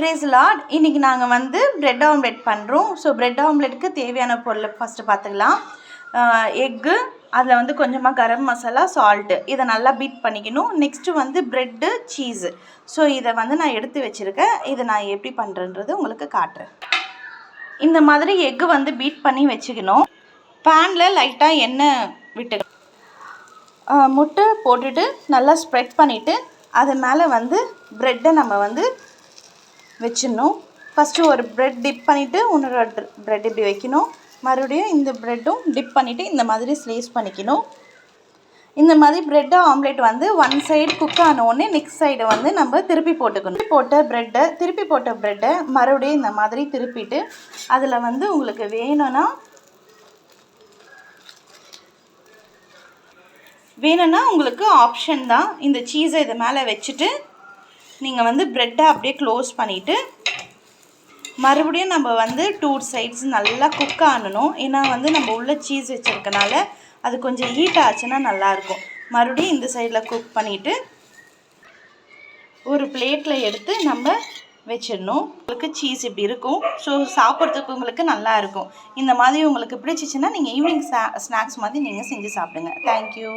Price Lord. இன்றைக்கி நாங்கள் வந்து பிரெட் ஆம்லெட் பண்ணுறோம். ஸோ பிரெட் ஆம்லெட்டுக்கு தேவையான பொருள் ஃபஸ்ட்டு பார்த்துக்கலாம். எக்கு, அதில் வந்து கொஞ்சமாக கரம் மசாலா, சால்ட்டு, இதை நல்லா பீட் பண்ணிக்கணும். நெக்ஸ்ட்டு வந்து ப்ரெட்டு, சீஸு. ஸோ இதை வந்து நான் எடுத்து வச்சுருக்கேன். இதை நான் எப்படி பண்ணுறேன்றது உங்களுக்கு காட்டுறேன். இந்த மாதிரி எக்கு வந்து பீட் பண்ணி வச்சுக்கணும். பேனில் லைட்டாக எண்ணெய் விட்டு முட்டை போட்டுட்டு நல்லா ஸ்ப்ரெட் பண்ணிவிட்டு அது மேலே வந்து ப்ரெட்டை நம்ம வந்து வச்சிடணும். ஃபஸ்ட்டு ஒரு ப்ரெட் டிப் பண்ணிவிட்டு இன்னொரு ப்ரெட் இப்படி வைக்கணும். மறுபடியும் இந்த ப்ரெட்டும் டிப் பண்ணிவிட்டு இந்த மாதிரி ஸ்லைஸ் பண்ணிக்கணும். இந்த மாதிரி ப்ரெட்டு ஆம்லேட் வந்து ஒன் சைடு குக் ஆனோடனே நெக்ஸ்ட் சைடு வந்து நம்ம திருப்பி போட்டுக்கணும். திருப்பி போட்ட ப்ரெட்டை மறுபடியும் இந்த மாதிரி திருப்பிட்டு அதில் வந்து உங்களுக்கு வேணும்னா உங்களுக்கு ஆப்ஷன் தான். இந்த சீஸை இது மேலே வச்சுட்டு நீங்கள் வந்து ப்ரெட்டை அப்படியே க்ளோஸ் பண்ணிவிட்டு மறுபடியும் நம்ம வந்து 2 சைட்ஸ் நல்லா குக் ஆகணும். ஏன்னா வந்து நம்ம உள்ள சீஸ் வச்சுருக்கனால அது கொஞ்சம் ஹீட் ஆச்சுன்னா நல்லாயிருக்கும். மறுபடியும் இந்த சைடில் குக் பண்ணிவிட்டு ஒரு பிளேட்டில் எடுத்து நம்ம வச்சிடணும். உங்களுக்கு சீஸ் இப்படி இருக்கும். ஸோ சாப்பிட்றதுக்கு உங்களுக்கு நல்லாயிருக்கும். இந்த மாதிரி உங்களுக்கு பிடிச்சிச்சின்னா நீங்கள் ஈவினிங் ஸ்நாக்ஸ் மாதிரி நீங்கள் செஞ்சு சாப்பிடுங்க. தேங்க்யூ.